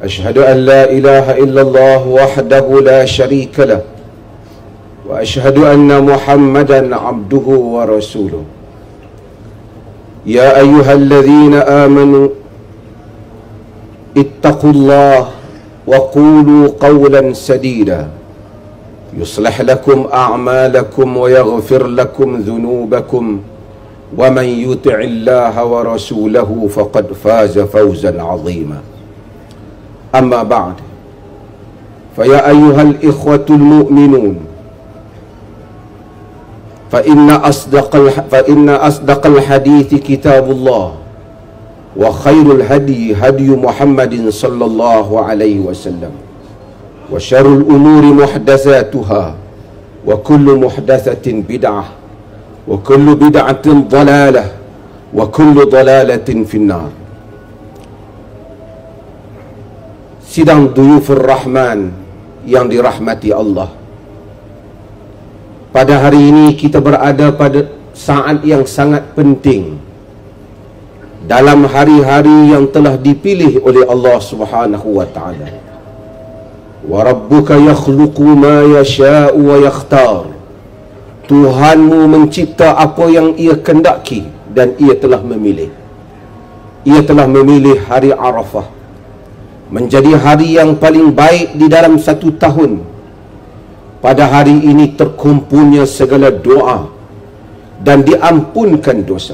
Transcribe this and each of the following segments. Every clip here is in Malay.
أشهد أن لا إله إلا الله وحده لا شريك له وأشهد أن محمدا عبده ورسوله يا أيها الذين آمنوا اتقوا الله وقولوا قولا سديدا يصلح لكم أعمالكم ويغفر لكم ذنوبكم ومن يطع الله ورسوله فقد فاز فوزا عظيما أما بعد فيا أيها الإخوة المؤمنون فإن أصدق الحديث كتاب الله وخير الهدي هدي محمد صلى الله عليه وسلم وشر الأمور محدثاتها وكل محدثة بدعة وكل بدعة ضلالة وكل ضلالة في النار. Sidang Duyufur Rahman yang dirahmati Allah, pada hari ini kita berada pada saat yang sangat penting dalam hari-hari yang telah dipilih oleh Allah Subhanahu wa taala. Wa rabbuka yakhluqu ma yasha'u wa yakhtar. Tuhanmu mencipta apa yang ia kehendaki dan ia telah memilih. Ia telah memilih hari Arafah menjadi hari yang paling baik di dalam satu tahun. Pada hari ini terkumpulnya segala doa dan diampunkan dosa.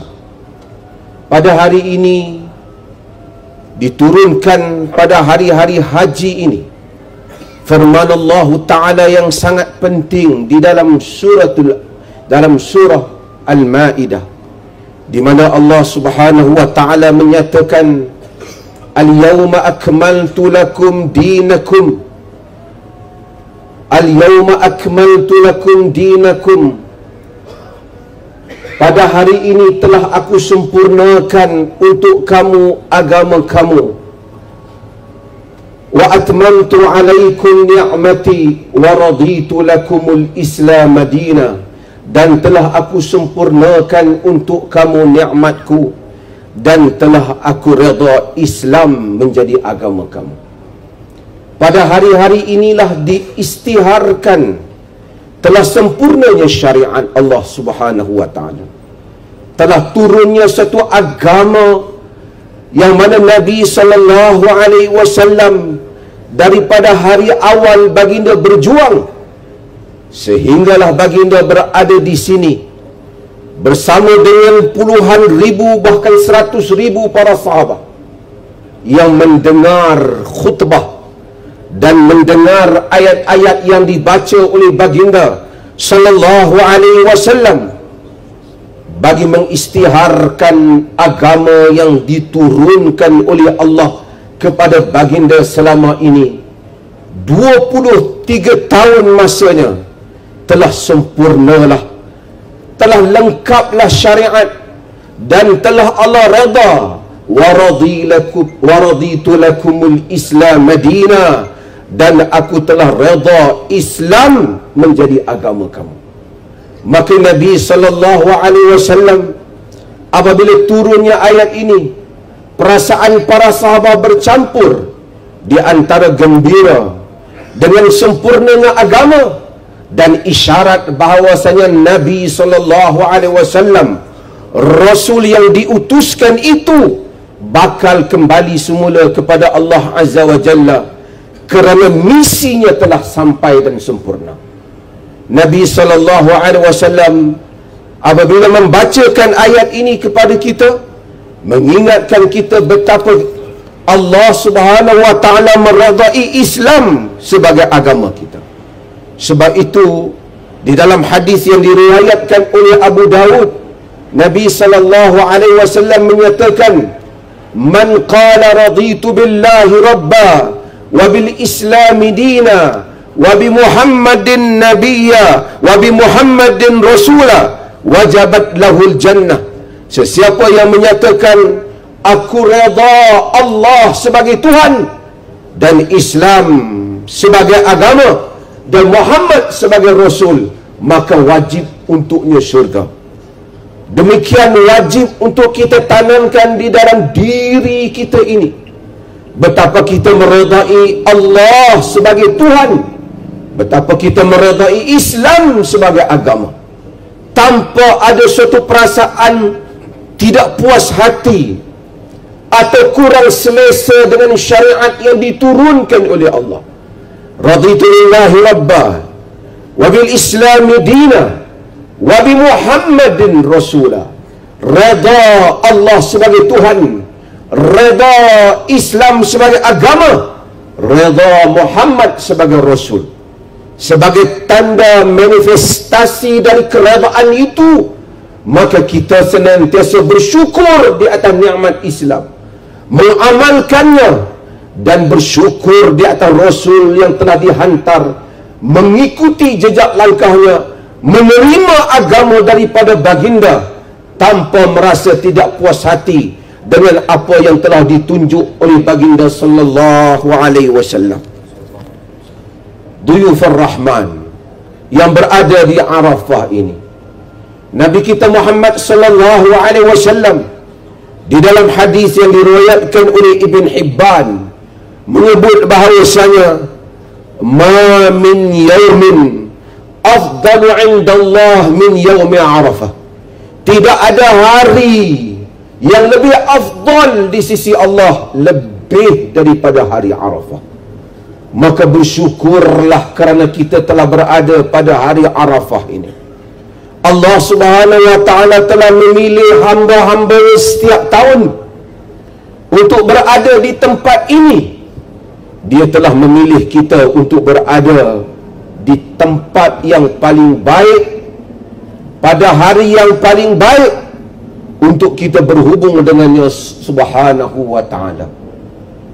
Pada hari ini diturunkan pada hari-hari haji ini firman Allah Ta'ala yang sangat penting di dalam surah Al-Ma'idah, di mana Allah Subhanahu wa Ta'ala menyatakan, Al-yawma akmaltu lakum dinakum, Al-yawma akmaltu lakum dinakum. Pada hari ini telah aku sempurnakan untuk kamu agama kamu. Wa atmamtu alaikum ni'mati wa raditu lakumul Islam madina. Dan telah aku sempurnakan untuk kamu nikmatku dan telah aku redha Islam menjadi agama kamu. Pada hari-hari inilah diistiharkan telah sempurnanya syariat Allah Subhanahu wa taala. Telah turunnya satu agama yang mana Nabi sallallahu alaihi wasallam daripada hari awal baginda berjuang sehinggalah baginda berada di sini bersama dengan puluhan ribu bahkan 100,000 para sahabat yang mendengar khutbah dan mendengar ayat-ayat yang dibaca oleh baginda sallallahu alaihi wasallam bagi mengistiharkan agama yang diturunkan oleh Allah kepada baginda selama ini. 23 tahun masanya telah sempurnalah, telah lengkaplah syariat dan telah Allah redha. Wa raditu lakumul Islam madina, dan aku telah redha Islam menjadi agama kamu. Maka Nabi sallallahu alaihi wasallam apabila turunnya ayat ini, perasaan para sahabat bercampur di antara gembira dengan sempurnanya agama dan isyarat bahawasanya Nabi sallallahu alaihi wasallam Rasul yang diutuskan itu bakal kembali semula kepada Allah Azza wa Jalla kerana misinya telah sampai dan sempurna. Nabi sallallahu alaihi wasallam apabila membacakan ayat ini kepada kita, mengingatkan kita betapa Allah Subhanahu wa taala meredai Islam sebagai agama kita. Sebab itu di dalam hadis yang diriwayatkan oleh Abu Dawud, Nabi sallallahu alaihi wasallam menyatakan, "Man qala raditu billahi rabba wa bil islam dina wa bi Muhammadin nabiyya wa bi Muhammadin rasula wajabat lahul jannah." Sesiapa yang menyatakan aku redha Allah sebagai Tuhan dan Islam sebagai agama dan Muhammad sebagai Rasul, maka wajib untuknya syurga. Demikian wajib untuk kita tanamkan di dalam diri kita ini betapa kita meredai Allah sebagai Tuhan, betapa kita meredai Islam sebagai agama, tanpa ada suatu perasaan tidak puas hati atau kurang selesa dengan syariat yang diturunkan oleh Allah. Raditu lillahi rabba wa bil islami dina wa bi Muhammadin rasulah. Reda Allah sebagai Tuhan, reda Islam sebagai agama, reda Muhammad sebagai Rasul. Sebagai tanda manifestasi dari keredaan itu, maka kita senantiasa bersyukur di atas nikmat Islam, mengamalkannya, dan bersyukur di atas Rasul yang telah dihantar, mengikuti jejak langkahnya, menerima agama daripada baginda tanpa merasa tidak puas hati dengan apa yang telah ditunjuk oleh baginda sallallahu alaihi wasallam. Duyufur Rahman yang berada di Arafah ini, Nabi kita Muhammad sallallahu alaihi wasallam di dalam hadis yang diriwayatkan oleh Ibn Hibban menyebut bahawasanya ma min yaumin afdalu indallah min yaumi Arafah. Tidak ada hari yang lebih afdal di sisi Allah lebih daripada hari Arafah. Maka bersyukurlah kerana kita telah berada pada hari Arafah ini. Allah Subhanahu wa ta'ala telah memilih hamba-hamba setiap tahun untuk berada di tempat ini. Dia telah memilih kita untuk berada di tempat yang paling baik, pada hari yang paling baik, untuk kita berhubung dengannya Subhanahu wa ta'ala.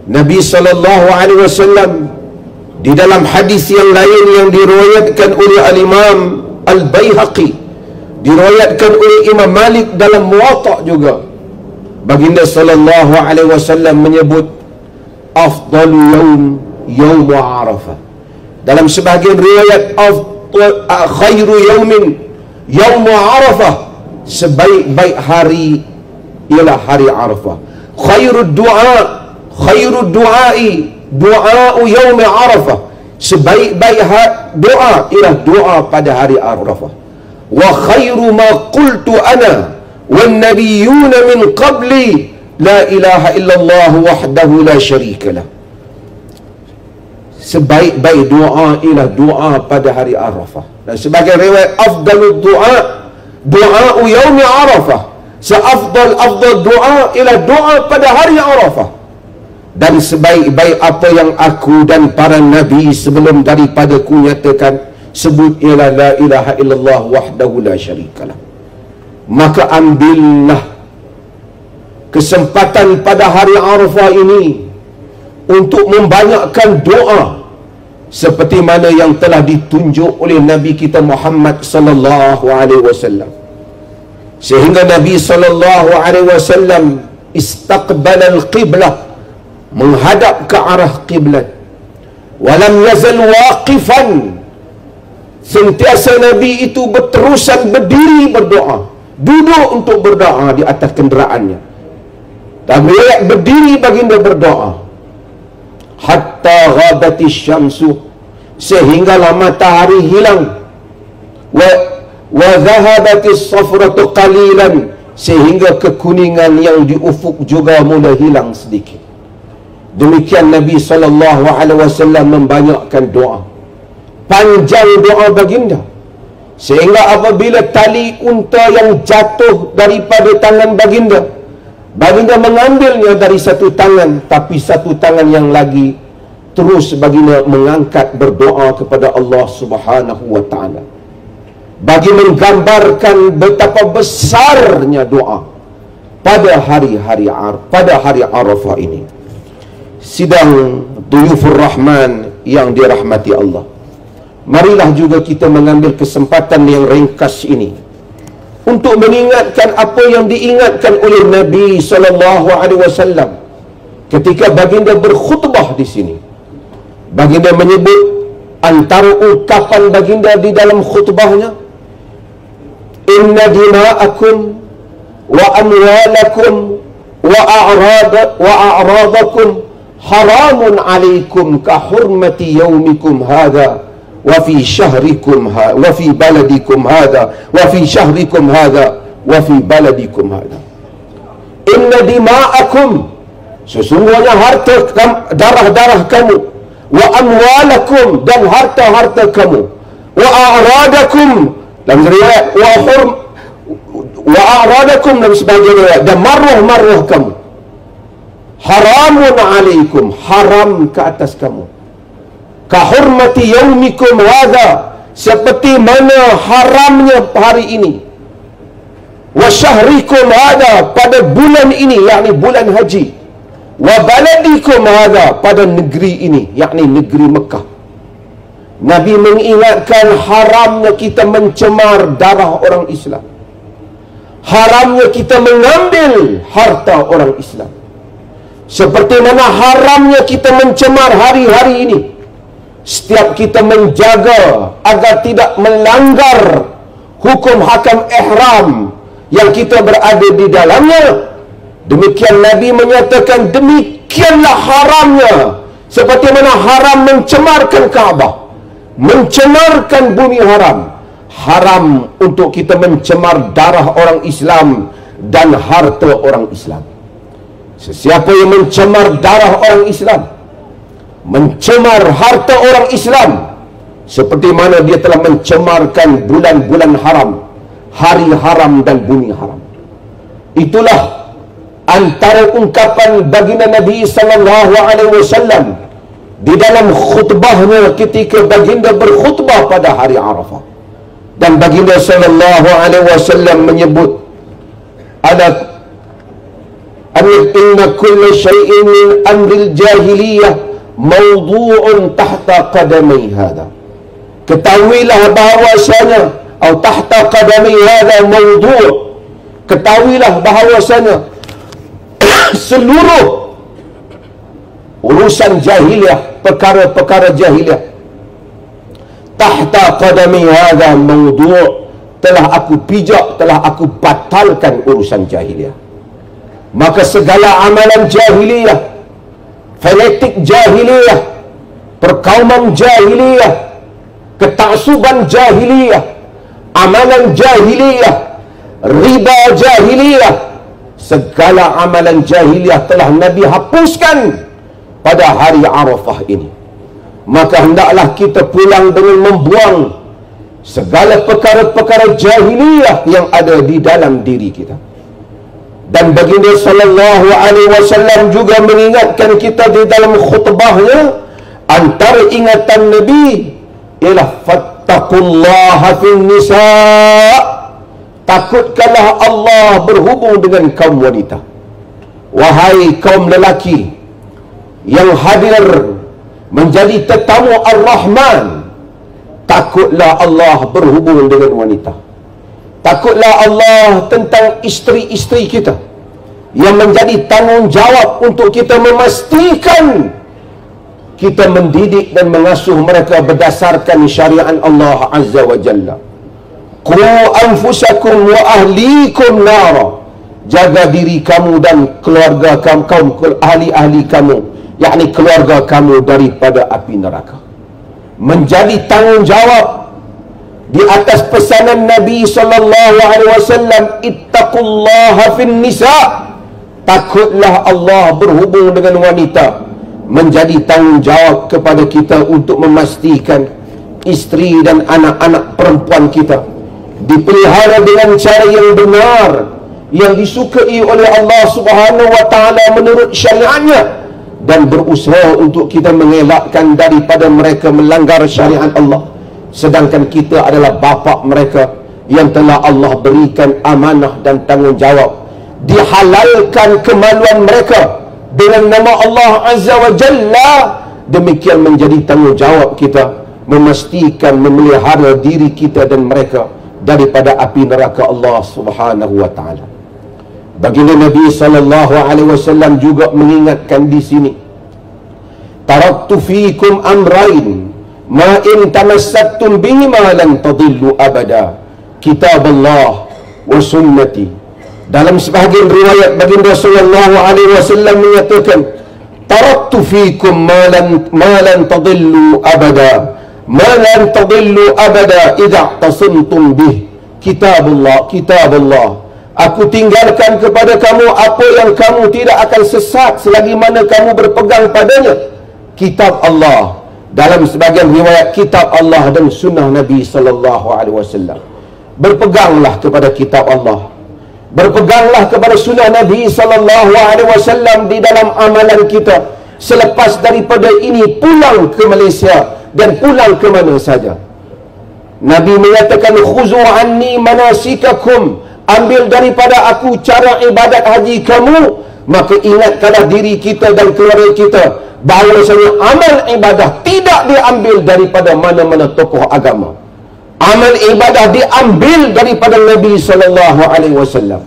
Nabi sallallahu alaihi wasallam di dalam hadis yang lain yang diriwayatkan oleh Al-Imam Al-Baihaqi, diriwayatkan oleh Imam Malik dalam Muwatta juga, baginda sallallahu alaihi wasallam menyebut afdalu yaum Arafah. Dalam sebahagian riwayat khairu yaumin yaum Arafah, sebaik-baik hari ialah hari Arafah. Khairu du'ai du'a'u yaum Arafah, sebaik-baik doa ialah doa pada hari Arafah. Wa khairu ma qultu ana wan nabiyyuna min qabli la ilaha illallah wahdahu la syarikalah. Sebaik-baik doa ialah doa pada hari Arafah. Dan sebagai riwayat afdalud du'a'u yaum Arafah, seafdal doa ialah doa pada hari Arafah. Dan sebaik-baik apa yang aku dan para nabi sebelum daripada ku nyatakan sebut ialah la ilaha illallah wahdahu la syarikalah. Maka ambillah kesempatan pada hari Arafah ini untuk membanyakkan doa seperti mana yang telah ditunjuk oleh Nabi kita Muhammad sallallahu alaihi wasallam, sehingga Nabi sallallahu alaihi wasallam istaqbala al-qiblah, menghadap ke arah kiblat, walam yazal waqifan, sentiasa Nabi itu berterusan berdiri berdoa, duduk untuk berdoa di atas kenderaannya, dan riwayat berdiri baginda berdoa hatta ghabati syamsu, sehinggalah matahari hilang, wa dhahabati safratu qalilan, sehingga kekuningan yang di ufuk juga mula hilang sedikit. Demikian Nabi SAW membanyakkan doa, panjang doa baginda, sehingga apabila tali unta yang jatuh daripada tangan baginda, baginda mengambilnya dari satu tangan, tapi satu tangan yang lagi terus baginda mengangkat berdoa kepada Allah Subhanahu wa ta'ala, bagi menggambarkan betapa besarnya doa pada hari Arafah ini. Sidang Duyufur Rahman yang dirahmati Allah, marilah juga kita mengambil kesempatan yang ringkas ini untuk mengingatkan apa yang diingatkan oleh Nabi sallallahu alaihi wasallam ketika baginda berkhutbah di sini. Baginda menyebut antara ungkapan baginda di dalam khutbahnya, inna dima'akum wa amwalakum wa a'radakum haramun alaikum ka hurmati yaumikum hadha wa fi syahrikum wa fi baladikum hadha wa fi syahrikum hadha wa fi baladikum hadha. Inna dima'akum, sesungguhnya harta darah-darah kamu, wa amwalakum, dan harta-harta kamu, wa a'radakum, dalam riwayat wa a'radakum, dan sebagainya, dan maruh-maruh kamu, haramun alaikum, haram ke atas kamu, ka hurmati yaumikum hadha, seperti mana haramnya hari ini, wa syahrikum hadha, pada bulan ini, yakni bulan haji, wa baladikum hadha, pada negeri ini, yakni negeri Mekah. Nabi mengingatkan haramnya kita mencemar darah orang Islam, haramnya kita mengambil harta orang Islam, seperti mana haramnya kita mencemar hari-hari ini. Setiap kita menjaga agar tidak melanggar hukum hakam ihram yang kita berada di dalamnya, demikian Nabi menyatakan demikianlah haramnya, seperti mana haram mencemarkan Kaabah, mencemarkan bumi haram. Haram untuk kita mencemar darah orang Islam dan harta orang Islam. Sesiapa yang mencemar darah orang Islam, mencemar harta orang Islam, seperti mana dia telah mencemarkan bulan-bulan haram, hari haram dan bumi haram. Itulah antara ungkapan baginda Nabi sallallahu alaihi wasallam di dalam khutbahnya ketika baginda berkhutbah pada hari Arafah. Dan baginda sallallahu alaihi wasallam menyebut, ada inna kulla syai'in min amril jahiliyah mawdu'un tahta qadamai hadha. Ketahuilah bahawasanya, atau tahta qadamai hadha mawdu', ketahuilah bahawasanya seluruh urusan jahiliyah, perkara-perkara jahiliyah, tahta qadami hadha mawdu', telah aku pijak, telah aku batalkan urusan jahiliyah. Maka segala amalan jahiliyah, fanatik jahiliyah, perkauman jahiliyah, ketaksuban jahiliyah, amalan jahiliyah, riba jahiliyah, segala amalan jahiliyah telah Nabi hapuskan pada hari Arafah ini. Maka hendaklah kita pulang dengan membuang segala perkara-perkara jahiliyah yang ada di dalam diri kita. Dan baginda sallallahu alaihi wasallam juga mengingatkan kita di dalam khutbahnya, antara ingatan Nabi ialah fattaqullaha fin nisa, takutkanlah Allah berhubung dengan kaum wanita. Wahai kaum lelaki yang hadir menjadi tetamu Ar-Rahman, takutlah Allah berhubung dengan wanita. Takutlah Allah tentang isteri-isteri kita, yang menjadi tanggungjawab untuk kita memastikan kita mendidik dan mengasuh mereka berdasarkan syariat Allah Azza wa Jalla. Qu anfusakum wa ahlikum nara, jaga diri kamu dan keluarga kamu, ahli-ahli kamu, yakni keluarga kamu, daripada api neraka. Menjadi tanggungjawab di atas pesanan Nabi sallallahu alaihi wasallam, ittaqullaha fin nisa, takutlah Allah berhubung dengan wanita. Menjadi tanggungjawab kepada kita untuk memastikan isteri dan anak-anak perempuan kita dipelihara dengan cara yang benar, yang disukai oleh Allah Subhanahu wa taala menurut syariatnya, dan berusaha untuk kita mengelakkan daripada mereka melanggar syariat Allah, sedangkan kita adalah bapa mereka yang telah Allah berikan amanah dan tanggungjawab. Dihalalkan kemaluan mereka dengan nama Allah Azza wa Jalla. Demikian menjadi tanggungjawab kita memastikan memelihara diri kita dan mereka daripada api neraka Allah Subhanahu wa taala. Baginda Nabi sallallahu alaihi wasallam juga mengingatkan di sini, taraktu fiikum amrain ma in tamassaktum bihima lan tadillu abada, kitab Allah wa sunnati. Dalam sebahagian riwayat baginda sallallahu alaihi wasallam menyatakan, taraktu fikum ma lan tadillu abada, ma lan tadillu abada idza tasimtum bih kitabullah, kitabullah. Aku tinggalkan kepada kamu apa yang kamu tidak akan sesat selagi mana kamu berpegang padanya, kitab Allah. Dalam sebagian riwayat, kitab Allah dan sunnah Nabi sallallahu alaihi wasallam. Berpeganglah kepada kitab Allah, berpeganglah kepada sunnah Nabi sallallahu alaihi wasallam di dalam amalan kita. Selepas daripada ini, pulang ke Malaysia dan pulang ke mana saja. Nabi menyatakan, khuzu anni manasikakum, ambil daripada aku cara ibadat haji kamu. Maka ingatkanlah diri kita dan keluarga kita bahawasanya amal ibadah tidak diambil daripada mana-mana tokoh agama. Amal ibadah diambil daripada Nabi sallallahu alaihi wasallam.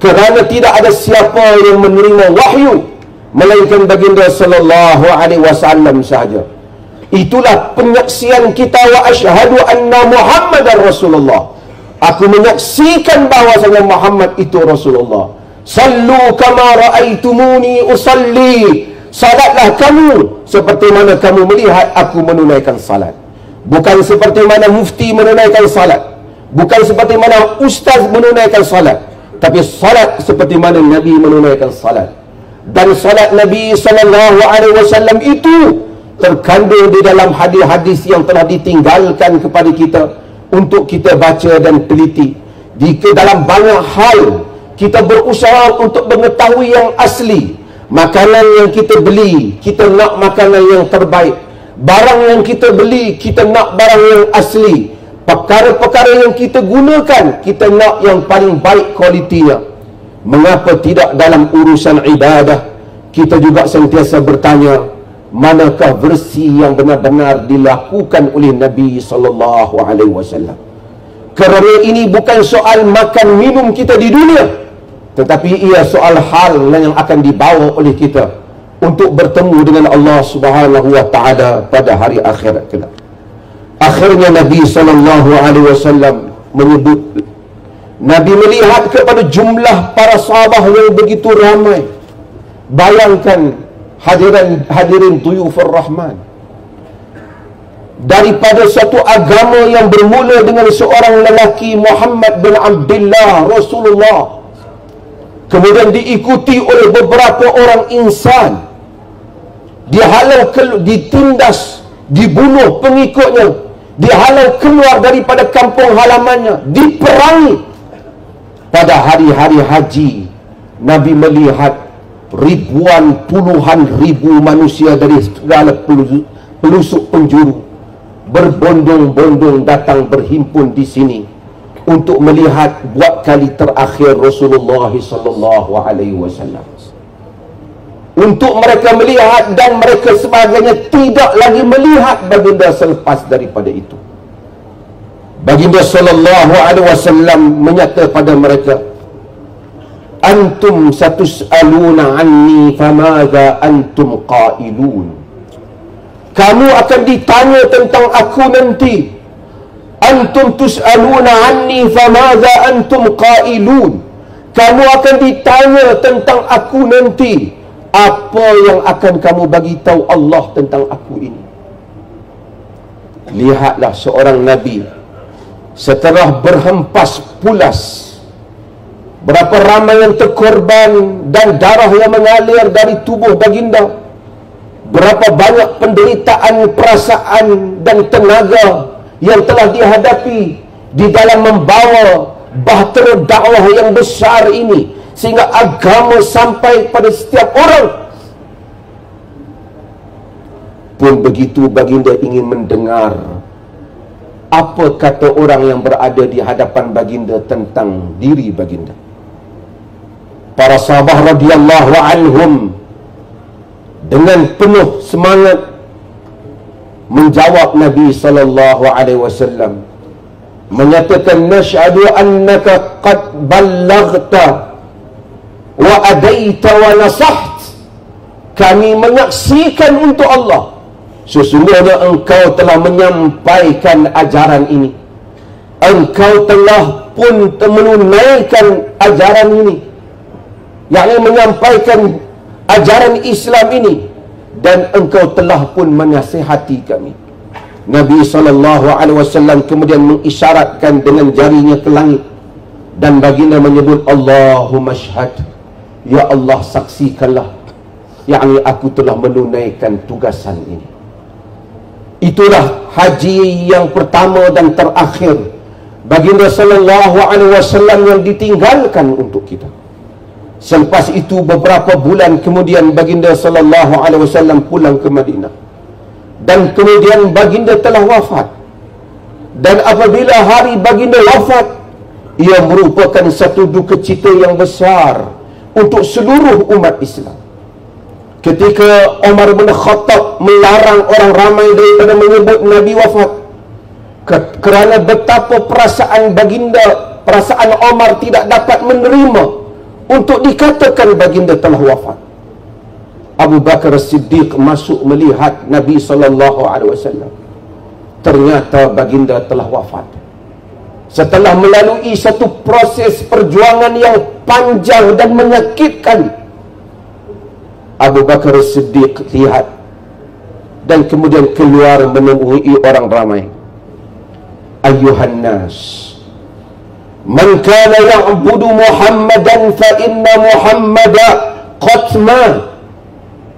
Kerana tidak ada siapa yang menerima wahyu melainkan baginda sallallahu alaihi wasallam sahaja. Itulah penyaksian kita, wa asyhadu anna Muhammadar Rasulullah. Aku menyaksikan bahawasanya Muhammad itu Rasulullah. Sallu kama raaitumuni usalli. Salatlah kamu seperti mana kamu melihat aku menunaikan salat. Bukan seperti mana mufti menunaikan salat, bukan seperti mana ustaz menunaikan salat, tapi salat seperti mana Nabi menunaikan salat. Dan salat Nabi sallallahu alaihi wasallam itu terkandung di dalam hadis-hadis yang telah ditinggalkan kepada kita untuk kita baca dan teliti. Di dalam banyak hal kita berusaha untuk mengetahui yang asli. Makanan yang kita beli, kita nak makanan yang terbaik. Barang yang kita beli, kita nak barang yang asli. Perkara-perkara yang kita gunakan, kita nak yang paling baik kualitinya. Mengapa tidak dalam urusan ibadah kita juga sentiasa bertanya, manakah versi yang benar-benar dilakukan oleh Nabi sallallahu alaihi wasallam? Kerana ini bukan soal makan minum kita di dunia, tetapi ia soal hal yang akan dibawa oleh kita untuk bertemu dengan Allah Subhanahu wa taala pada hari akhirat kelak. Akhirnya Nabi sallallahu alaihi wasallam menyebut, Nabi melihat kepada jumlah para sahabat yang begitu ramai. Bayangkan hadirin duyufur rahman, daripada suatu agama yang bermula dengan seorang lelaki Muhammad bin Abdullah Rasulullah, kemudian diikuti oleh beberapa orang insan, dihalau, ditindas, dibunuh pengikutnya, dihalau keluar daripada kampung halamannya, diperangi. Pada hari-hari haji, Nabi melihat ribuan, puluhan ribu manusia dari segala pelosok penjuru berbondong-bondong datang berhimpun di sini untuk melihat buat kali terakhir Rasulullah sallallahu alaihi wasallam. Untuk mereka melihat, dan mereka sebagainya tidak lagi melihat baginda selepas daripada itu. Baginda sallallahu alaihi wasallam menyata pada mereka, antum satus'aluna anni famadha antum qailun. Kamu akan ditanya tentang aku nanti. Antum tus'aluna anni famadha antum qailun. Kamu akan ditanya tentang aku nanti. Apa yang akan kamu bagi tahu Allah tentang aku ini? Lihatlah seorang Nabi setelah berhempas pulas, berapa ramai yang terkorban dan darah yang mengalir dari tubuh baginda, berapa banyak penderitaan, perasaan dan tenaga yang telah dihadapi di dalam membawa bahtera dakwah yang besar ini, sehingga agama sampai pada setiap orang. Pun begitu baginda ingin mendengar apa kata orang yang berada di hadapan baginda tentang diri baginda. Para sahabat radhiyallahu anhum dengan penuh semangat menjawab Nabi sallallahu alaihi wasallam, menyatakan, nasyhadu annaka qad ballaghta wa adaita wa nasaht. Kami menyaksikan untuk Allah, sesungguhnya engkau telah menyampaikan ajaran ini, engkau telah pun menunaikan ajaran ini, yakni menyampaikan ajaran Islam ini, dan engkau telah pun menasihati kami. Nabi SAW kemudian mengisyaratkan dengan jarinya ke langit, dan baginda menyebut, Allahumma syhad, ya Allah saksikanlah, yakni aku telah menunaikan tugasan ini. Itulah haji yang pertama dan terakhir baginda SAW yang ditinggalkan untuk kita. Selepas itu beberapa bulan kemudian baginda SAW pulang ke Madinah, dan kemudian baginda telah wafat. Dan apabila hari baginda wafat, ia merupakan satu duka cita yang besar untuk seluruh umat Islam. Ketika Umar bin Khattab melarang orang ramai daripada menyebut Nabi wafat, kerana betapa perasaan baginda, perasaan Umar tidak dapat menerima untuk dikatakan baginda telah wafat. Abu Bakar As-Siddiq masuk melihat Nabi SAW. Ternyata baginda telah wafat. Setelah melalui satu proses perjuangan yang panjang dan menyakitkan, Abu Bakar As-Siddiq lihat dan kemudian keluar menemui orang ramai. Ayyuhan nas, man kana ya'budu Muhammadan fa inna Muhammada qad mat,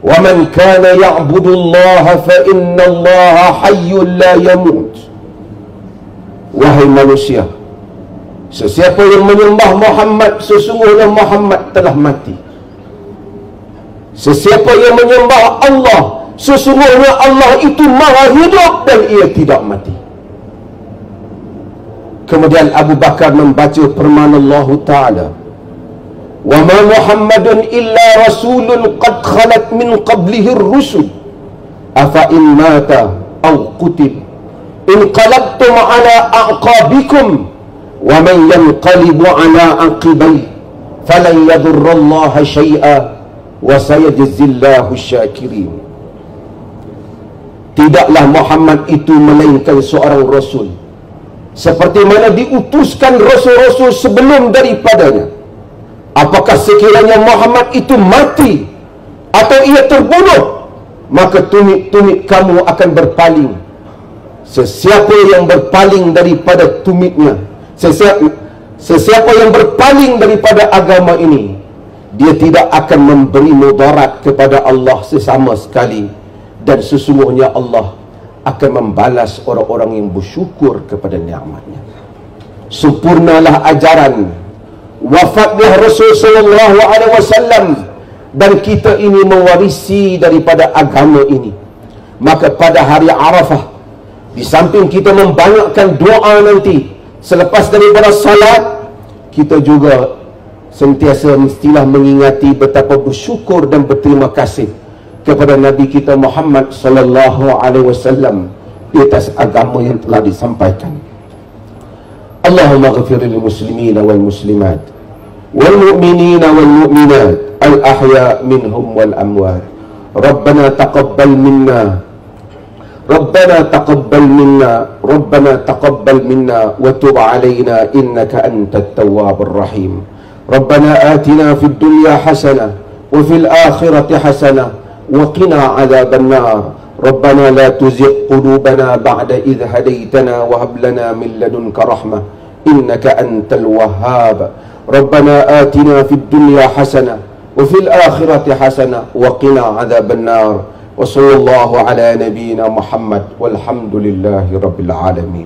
wa man kana ya'budu Allah fa inna Allah hayyun la yamut. Wahai manusia, sesiapa yang menyembah Muhammad, sesungguhnya Muhammad telah mati. Sesiapa yang menyembah Allah, sesungguhnya Allah itu maha hidup dan ia tidak mati. Kemudian Abu Bakar membaca firman Allah Ta'ala, wa ma Muhammadun illa rasulun qad khalat min qablihi ar-rusul afa in mata aw qutil inqalabtum ala a'qabikum wa man yanqalibu ala aqibai falan yadurra Allah syai'a wa sayajzillahu syakirin. Tidaklah Muhammad itu melainkan seorang rasul, seperti mana diutuskan rasul-rasul sebelum daripadanya. Apakah sekiranya Muhammad itu mati atau ia terbunuh, maka tumit-tumit kamu akan berpaling. Sesiapa yang berpaling daripada tumitnya, sesiapa yang berpaling daripada agama ini, dia tidak akan memberi mudarat kepada Allah sesama sekali, dan sesungguhnya Allah akan membalas orang-orang yang bersyukur kepada nikmatnya. Sempurnalah ajaran wafatnya Rasul sallallahu alaihi wasallam, dan kita ini mewarisi daripada agama ini. Maka pada hari Arafah, di samping kita membanyakkan doa nanti selepas daripada salat, kita juga sentiasa mestilah mengingati betapa bersyukur dan berterima kasih kepada Nabi kita Muhammad sallallahu alaihi wasallam di atas agama yang telah disampaikan. Allahumma ghafir lil muslimina wal muslimat wal mu'minina wal mu'minat al ahya minhum wal amwat. Rabbana taqabbal minna Rabbana taqabbal minna wa tub alaina innaka antat tawwabur rahim. Rabbana atina fid dunya hasanah wa fil akhirati hasanah wa qina adzaban nar. Rabbana la tuzigh qulubana ba'da idh hadaytana wa hab lana min ladunka rahmah innaka antal wahhab. Rabbana atina fid dunya hasanah wa fil akhirati hasanah wa qina adzaban nar. Wa sallallahu ala nabiyyina Muhammad walhamdulillahi rabbil alamin.